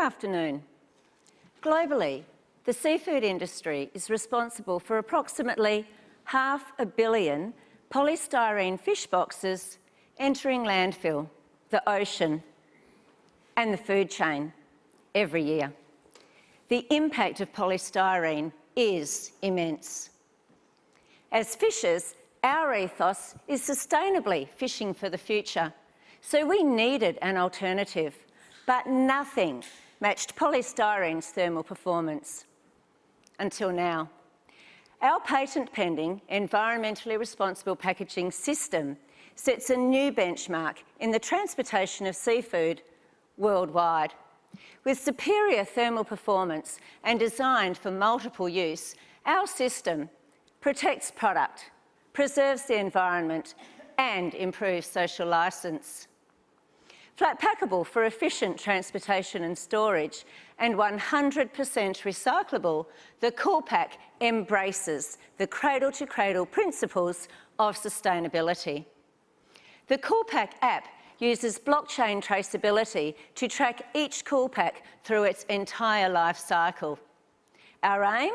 afternoon. Globally, the seafood industry is responsible for approximately 500 million polystyrene fish boxes entering landfill, the ocean, and the food chain every year. The impact of polystyrene is immense. As fishers, our ethos is sustainably fishing for the future, so we needed an alternative, but nothing matched polystyrene's thermal performance until now. Our patent-pending environmentally responsible packaging system sets a new benchmark in the transportation of seafood worldwide. With superior thermal performance and designed for multiple use, our system protects product, preserves the environment, and improves social licence. Flat packable for efficient transportation and storage, and 100% recyclable, the KoolPak embraces the cradle-to-cradle principles of sustainability. The KoolPak app uses blockchain traceability to track each KoolPak through its entire life cycle. Our aim?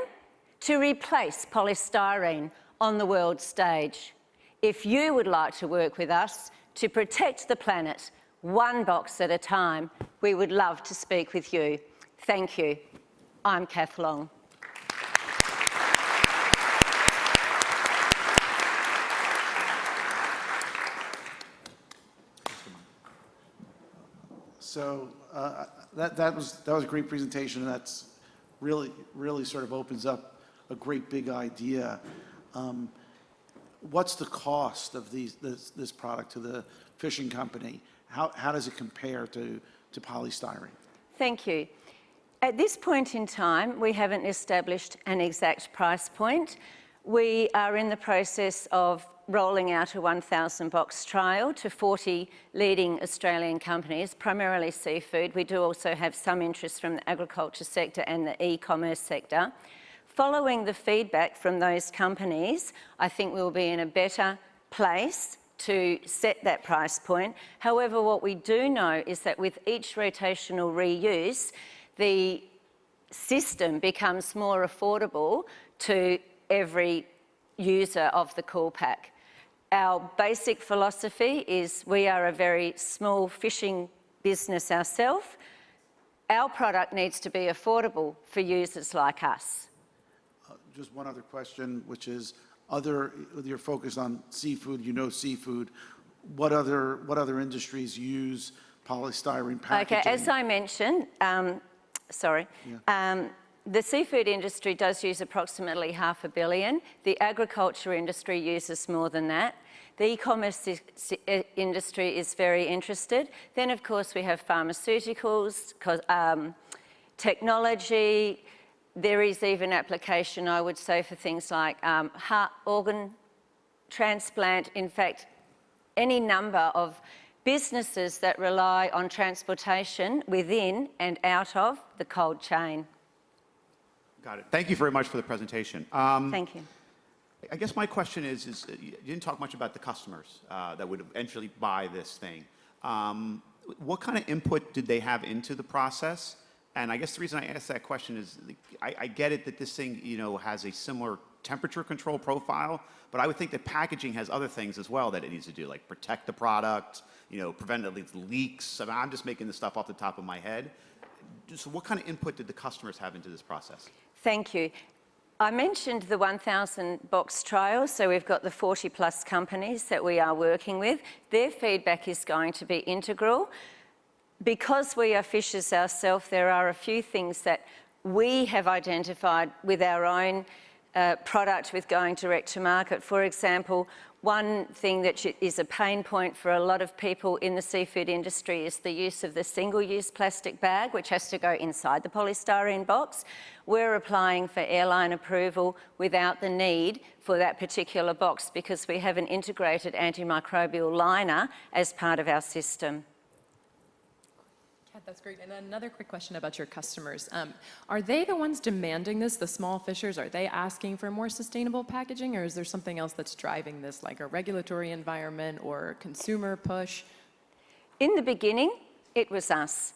To replace polystyrene on the world stage. If you would like to work with us to protect the planet, one box at a time, we would love to speak with you. Thank you. I'm Kath Long. So that was a great presentation, and that's really sort of opens up a great big idea. What's the cost of this product to the fishing company? How does it compare to polystyrene? Thank you. At this point in time, we haven't established an exact price point. We are in the process of rolling out a 1,000 box trial to 40 leading Australian companies, primarily seafood. We do also have some interest from the agriculture sector and the e-commerce sector. Following the feedback from those companies, I think we'll be in a better place to set that price point. However, what we do know is that with each rotational reuse, the system becomes more affordable to every user of the KoolPak. Our basic philosophy is we are a very small fishing business ourselves. Our product needs to be affordable for users like us. Just one other question, which is, you're focused on seafood, seafood. What other industries use polystyrene packaging? Okay, as I mentioned, the seafood industry does use approximately 500 million. The agriculture industry uses more than that. The e-commerce industry is very interested. Then, of course, we have pharmaceuticals, technology. There is even application, I would say, for things like heart organ transplant. In fact, any number of businesses that rely on transportation within and out of the cold chain. Got it. Thank you very much for the presentation. Thank you. I guess my question is you didn't talk much about the customers that would eventually buy this thing. What kind of input did they have into the process? And I guess the reason I ask that question is I get it that this thing, has a similar temperature control profile, but I would think that packaging has other things as well that it needs to do, like protect the product, prevent leaks. I mean, I'm just making this stuff off the top of my head. So what kind of input did the customers have into this process? Thank you. I mentioned the 1,000 box trial, so we've got the 40 plus companies that we are working with. Their feedback is going to be integral. Because we are fishers ourselves, there are a few things that we have identified with our own product with going direct to market. For example, one thing that is a pain point for a lot of people in the seafood industry is the use of the single-use plastic bag, which has to go inside the polystyrene box. We're applying for airline approval without the need for that particular box because we have an integrated antimicrobial liner as part of our system. That's great. And another quick question about your customers. Are they the ones demanding this, the small fishers? Are they asking for more sustainable packaging, or is there something else that's driving this, like a regulatory environment or consumer push? In the beginning, it was us.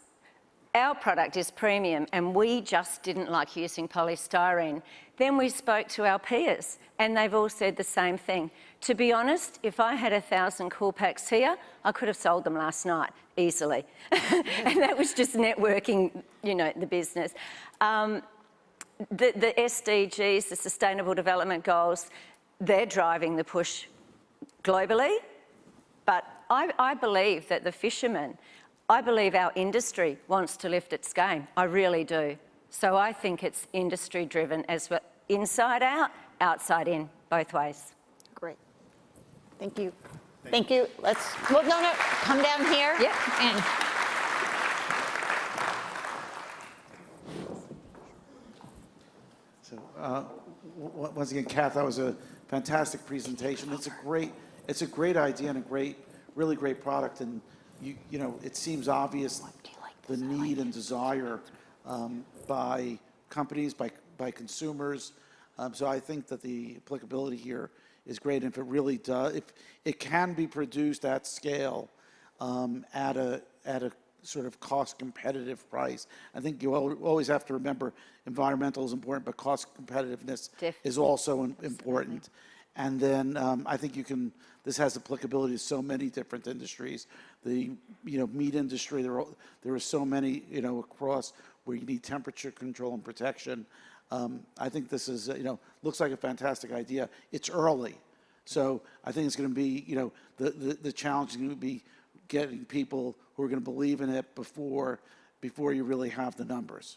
our product is premium and we just didn't like using polystyrene. Then we spoke to our peers and they've all said the same thing. To be honest, if I had 1,000 KoolPaks here, I could have sold them last night easily. And that was just networking, you know, the business. The SDGs, the Sustainable Development Goals, they're driving the push globally. But I believe that the fishermen, I believe our industry wants to lift its game. I really do. So I think it's industry driven as well, inside out, outside in, both ways. Great. Thank you. Thank you. Let's, well, no, come down here. Yep. And So once again, Kath, that was a fantastic presentation. It's a great idea and a really great product. And you know, it seems obvious the need and desire by companies, by consumers. So I think that the applicability here is great. And if it really does, if it can be produced at scale at a sort of cost competitive price, I think you always have to remember environmental is important, but cost competitiveness is also important. And then I think this has applicability to so many different industries. The meat industry, there are so many across where you need temperature control and protection. I think this is looks like a fantastic idea. It's early, so I think it's going to be the challenge is going to be getting people who are going to believe in it before you really have the numbers.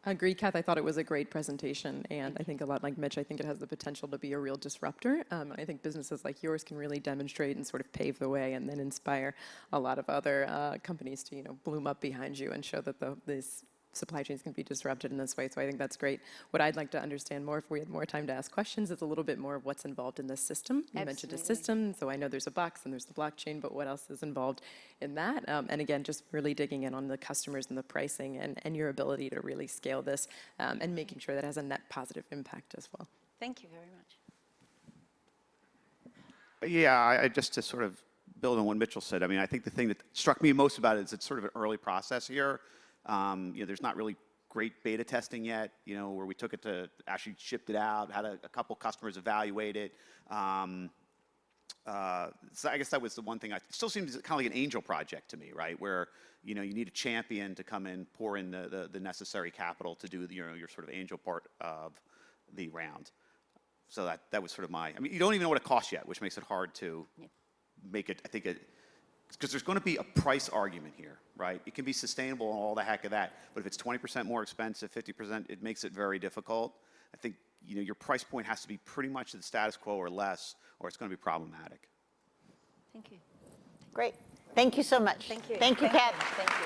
Agree, Kath. I thought it was a great presentation, and I think a lot like Mitch, I think it has the potential to be a real disruptor. I think businesses like yours can really demonstrate and sort of pave the way, and then inspire a lot of other companies to bloom up behind you and show that these supply chains can be disrupted in this way. So I think that's great. What I'd like to understand more, if we had more time to ask questions, is a little bit more of what's involved in this system. You mentioned a system, so I know there's a box and there's the blockchain, but what else is involved in that? And again, just really digging in on the customers and the pricing and your ability to really scale this and making sure that it has a net positive impact as well. Thank you very much. Yeah, just to sort of build on what Mitchell said, I mean, I think the thing that struck me most about it is it's sort of an early process here. There's not really great beta testing yet, where we took it to actually shipped it out, had a couple customers evaluate it. So I guess that was the one thing. It still seems kind of like an angel project to me, right? Where you need a champion to come in, pour in the necessary capital to do your sort of angel part of the round. So that was sort of I mean, you don't even know what it costs yet, which makes it hard to make it. I think because there's going to be a price argument here, right? It can be sustainable and all the heck of that, but if it's 20% more expensive, 50%, it makes it very difficult. I think your price point has to be pretty much the status quo or less, or it's going to be problematic. Thank you. great. Thank you so much. Thank you. Thank you, Kath. Thank you.